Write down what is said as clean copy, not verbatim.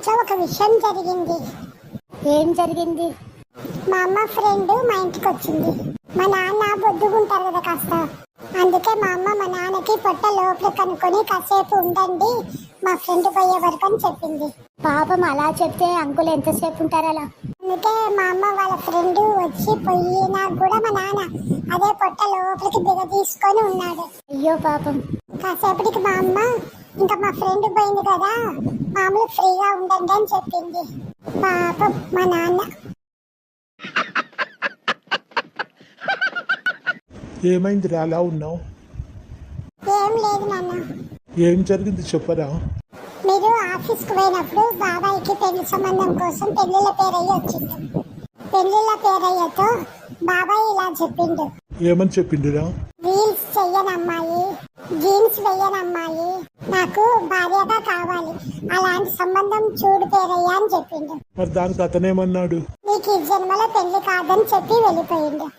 ఇంట్లో ఒక విషయం జరిగింది. ఏం జరిగింది? మా అమ్మ ఫ్రెండ్ మా ఇంటికి వచ్చింది. మా నాన్న బొద్దుగుంటారు కదా కాస్త, అందుకే మా అమ్మ మా నాన్నకి పొట్ట లోపల కనుక్కొని కాసేపు ఉండండి మా ఫ్రెండ్ పోయే వరకు అని చెప్పింది. పాపం అలా చెప్తే అంకుల్ ఎంతసేపు ఉంటారు అలా? అందుకే మా అమ్మ వాళ్ళ ఫ్రెండ్ వచ్చి పోయినా కూడా మా నాన్న అదే పొట్ట లోపలికి తీసుకొని ఉన్నాడు. అయ్యో పాపం. కాసేపటికి మా అమ్మ ఇంకా మా ఫ్రెండ్ పోయింది కదా, మామూలు ఫ్రీగా ఉండండి అని చెప్పింది. పాపం మా నాన్న. ఏమైందిరా అలా ఉన్నావు? ఏం లేదు నాన్న. ఏం జరిగింది చెప్పరా? మీరు ఆఫీస్కి పోయినప్పుడు బాబాయ్కి పెళ్లి సంబంధం కోసం పెళ్లిళ్ళ పేరయ్య వచ్చిండు. పెళ్లిళ్ళ పేరయ్యతో బాబాయ్ ఇలా చెప్పిండు. ఏమని చెప్పిండురా? రీల్స్ చెయ్యనమ్మాయి, జీన్స్ వెయ్యనమ్మాయి, నాకు భార్యగా కావాలి, అలాంటి సంబంధం చూడు పేరయ్య అని చెప్పిండు. మరి దానికి అతనేమన్నాడు? నీకు ఈ జన్మలో పెళ్లి కాదని చెప్పి వెళ్ళిపోయిండు.